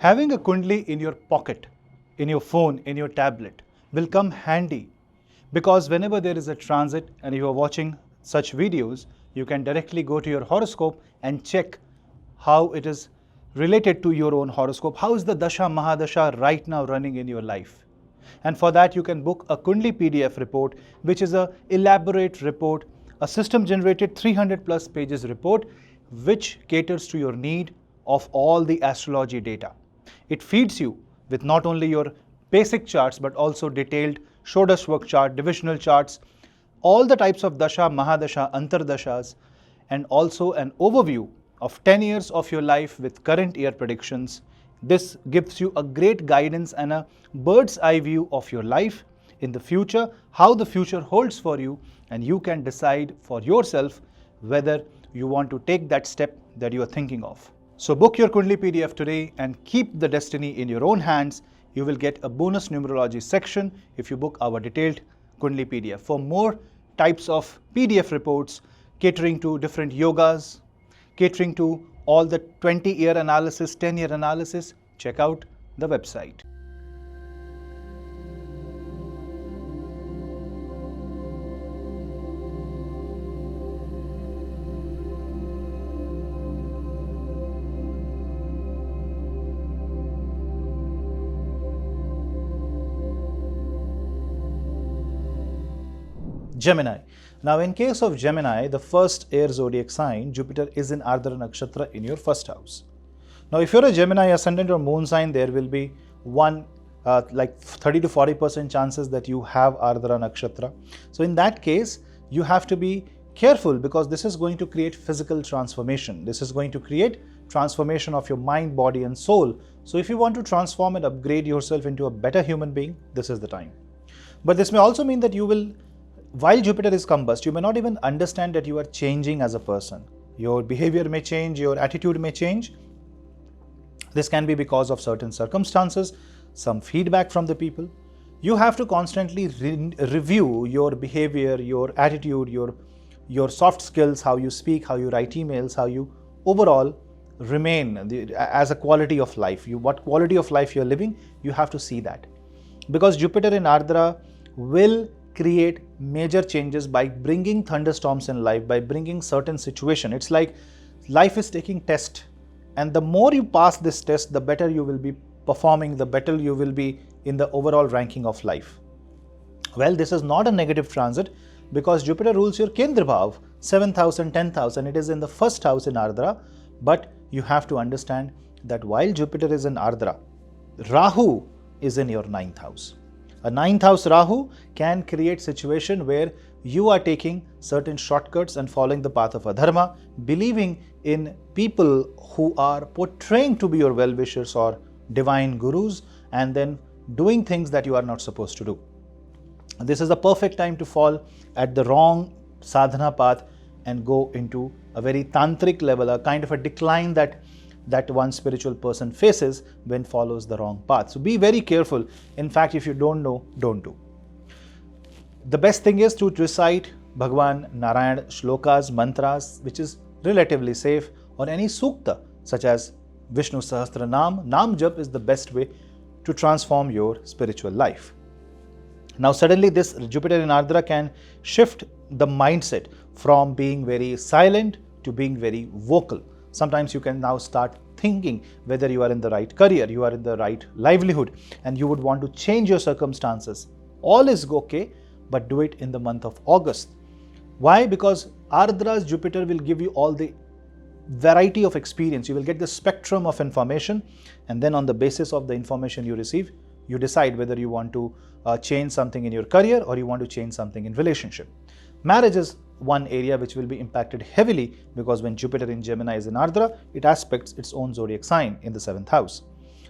Having a Kundali in your pocket, in your phone, in your tablet will come handy, because whenever there is a transit and you are watching such videos, you can directly go to your horoscope and check how it is related to your own horoscope. How is the Dasha Mahadasha right now running in your life? And for that you can book a Kundali PDF report, which is an elaborate report, a system generated 300 plus pages report, which caters to your need of all the astrology data. It feeds you with not only your basic charts but also detailed Shodash work chart, divisional charts, all the types of Dasha, Mahadasha, Antardashas, and also an overview of 10 years of your life with current year predictions. This gives you a great guidance and a bird's eye view of your life in the future, how the future holds for you, and you can decide for yourself whether you want to take that step that you are thinking of. So book your Kundali PDF today and keep the destiny in your own hands. You will get a bonus numerology section if you book our detailed Kundali PDF. For more types of PDF reports catering to different yogas, catering to all the 20-year analysis, 10-year analysis, check out the website. Gemini. Now in case of Gemini, the first air zodiac sign, Jupiter is in Ardra Nakshatra in your first house. Now if you're a Gemini ascendant or moon sign, there will be like 30 to 40% chances that you have Ardra Nakshatra. So in that case, you have to be careful, because this is going to create physical transformation. This is going to create transformation of your mind, body and soul. So if you want to transform and upgrade yourself into a better human being, this is the time. But this may also mean that you will, while Jupiter is combust, you may not even understand that you are changing as a person. Your behavior may change, your attitude may change. This can be because of certain circumstances, some feedback from the people. You have to constantly review your behavior, your attitude, your soft skills, how you speak, how you write emails, how you overall remain as a quality of life. What quality of life you're living, you have to see that. Because Jupiter in Ardra will create major changes by bringing thunderstorms in life, by bringing certain situation. It's like life is taking test, and the more you pass this test, the better you will be performing, the better you will be in the overall ranking of life. Well, this is not a negative transit, because Jupiter rules your Kendra Bhav, 7th house and 10th house, and it is in the first house in Ardra. But you have to understand that while Jupiter is in Ardra, Rahu is in your 9th house. A 9th house Rahu can create situation where you are taking certain shortcuts and following the path of adharma, believing in people who are portraying to be your well-wishers or divine gurus, and then doing things that you are not supposed to do. This is a perfect time to fall at the wrong sadhana path and go into a very tantric level, a kind of a decline that one spiritual person faces when follows the wrong path. So be very careful. In fact, if you don't know, don't do. The best thing is to recite Bhagwan Narayana shlokas, mantras, which is relatively safe, or any sukta such as Vishnu Sahasra Nam. Nam Jap is the best way to transform your spiritual life. Now suddenly this Jupiter in Ardra can shift the mindset from being very silent to being very vocal. Sometimes you can now start thinking whether you are in the right career, you are in the right livelihood, and you would want to change your circumstances. All is okay, but do it in the month of August. Why? Because Ardra's Jupiter will give you all the variety of experience. You will get the spectrum of information, and then on the basis of the information you receive, you decide whether you want to change something in your career or you want to change something in relationship. Marriage is one area which will be impacted heavily, because when Jupiter in Gemini is in Ardra, it aspects its own zodiac sign in the 7th house.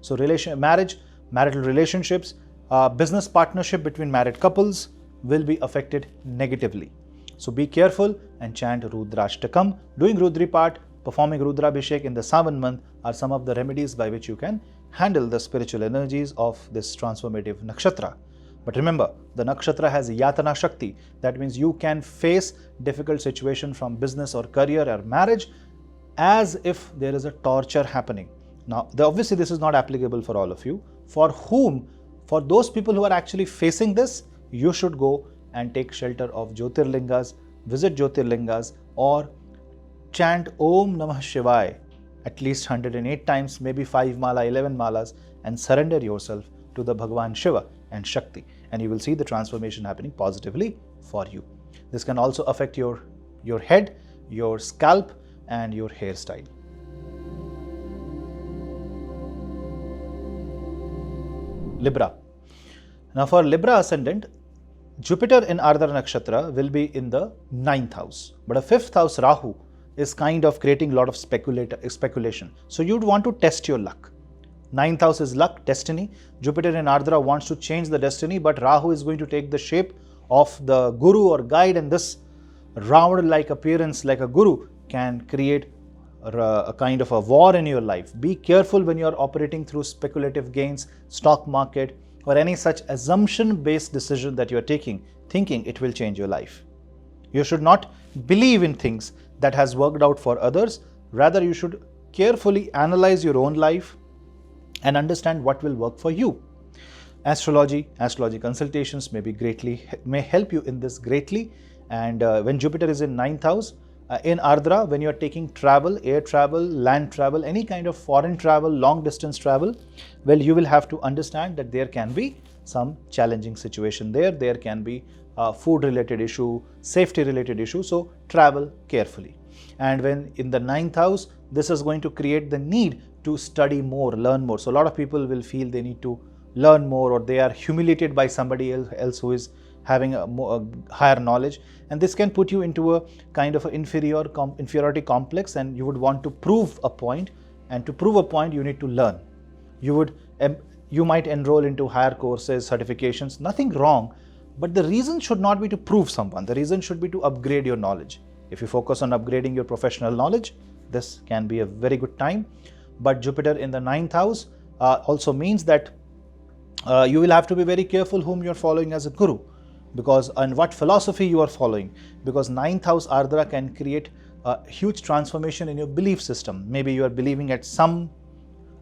So marriage, marital relationships, business partnership between married couples will be affected negatively. So be careful and chant Rudrashtakam. Doing Rudripat, performing Rudrabhishek in the Savan month are some of the remedies by which you can handle the spiritual energies of this transformative nakshatra. But remember, the nakshatra has Yatana Shakti. That means you can face difficult situation from business or career or marriage as if there is a torture happening. Now, obviously this is not applicable for all of you. For those people who are actually facing this, you should go and take shelter of Jyotirlingas, visit Jyotirlingas, or chant Om Namah Shivaya at least 108 times, maybe 5 mala, 11 malas, and surrender yourself to the Bhagwan Shiva and Shakti, and you will see the transformation happening positively for you. This can also affect your head, your scalp, and your hairstyle. Libra. Now for Libra ascendant, Jupiter in Ardra Nakshatra will be in the 9th house, but a 5th house Rahu is kind of creating a lot of speculation. So you'd want to test your luck. 9th house is luck, destiny. Jupiter in Ardra wants to change the destiny, but Rahu is going to take the shape of the guru or guide, and this Ravana-like appearance like a guru can create a kind of a war in your life. Be careful when you are operating through speculative gains, stock market, or any such assumption-based decision that you are taking, thinking it will change your life. You should not believe in things that has worked out for others. Rather, you should carefully analyze your own life and understand what will work for you. Astrology consultations may help you in this greatly. And when Jupiter is in 9th house, in Ardra, when you are taking travel, air travel, land travel, any kind of foreign travel, long distance travel, well, you will have to understand that there can be some challenging situation there. There can be food related issue, safety related issue. So travel carefully. And when in the 9th house, this is going to create the need to study more, learn more. So a lot of people will feel they need to learn more, or they are humiliated by somebody else who is having a higher knowledge, and this can put you into a kind of an inferiority complex, and you would want to prove a point, and to prove a point you need to learn. You might enroll into higher courses, certifications, nothing wrong, but the reason should not be to prove someone. The reason should be to upgrade your knowledge. If you focus on upgrading your professional knowledge, this can be a very good time. But Jupiter in the 9th house also means that you will have to be very careful whom you are following as a guru, and what philosophy you are following, because 9th house Ardra can create a huge transformation in your belief system. Maybe you are believing at some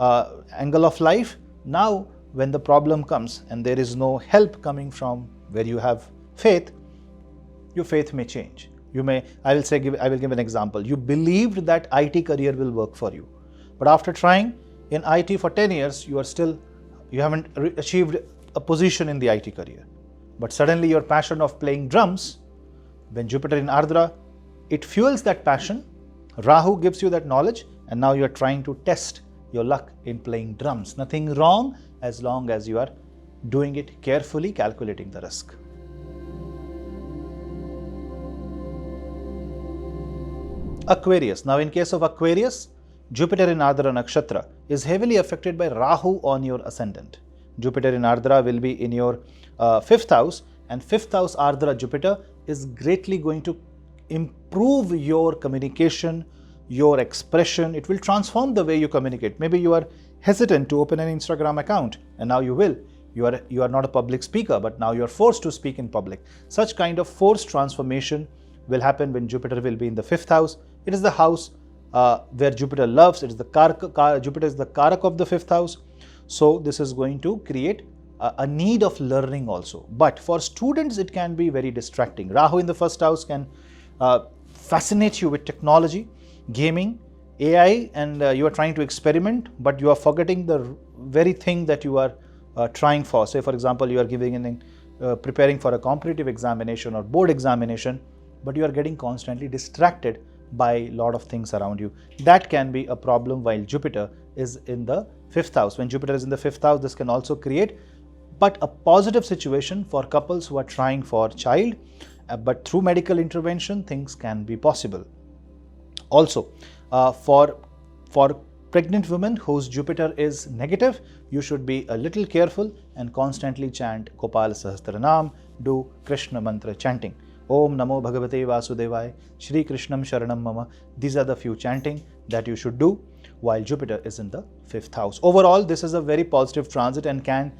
angle of life. Now when the problem comes and there is no help coming from where you have faith, your faith may change. I will give an example. You believed that IT career will work for you, but after trying in IT for 10 years, you haven't achieved a position in the IT career. But suddenly your passion of playing drums, when Jupiter in Ardra, it fuels that passion. Rahu gives you that knowledge, and now you are trying to test your luck in playing drums. Nothing wrong as long as you are doing it carefully, calculating the risk. Aquarius. Now in case of Aquarius, Jupiter in Ardra Nakshatra is heavily affected by Rahu on your ascendant. Jupiter in Ardra will be in your 5th house, and 5th house Ardra Jupiter is greatly going to improve your communication, your expression. It will transform the way you communicate. Maybe you are hesitant to open an Instagram account, and now you will. You are not a public speaker, but now you are forced to speak in public. Such kind of forced transformation will happen when Jupiter will be in the 5th house. It is the house where Jupiter loves. It is the Jupiter is the Karak of the 5th house. So this is going to create a need of learning also. But for students, it can be very distracting. Rahu in the 1st house can fascinate you with technology, gaming, AI, and you are trying to experiment, but you are forgetting the very thing that you are trying for. Say, for example, you are preparing for a competitive examination or board examination, but you are getting constantly distracted by a lot of things around you. That can be a problem while Jupiter is in the 5th house. When Jupiter is in the 5th house, this can also create but a positive situation for couples who are trying for child, but through medical intervention, things can be possible. Also, for pregnant women whose Jupiter is negative, you should be a little careful and constantly chant Gopal Sahasranam, do Krishna mantra chanting. Om Namo Bhagavate Vasudevaya, Shri Krishnam Sharanam Mama. These are the few chanting that you should do while Jupiter is in the 5th house. Overall, this is a very positive transit and can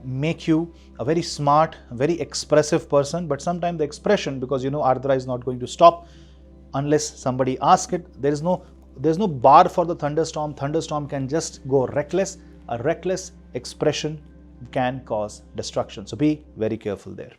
make you a very smart, very expressive person. But sometimes the expression, because Ardra is not going to stop unless somebody asks it. There is no there's no bar for the thunderstorm. Thunderstorm can just go reckless. A reckless expression can cause destruction. So be very careful there.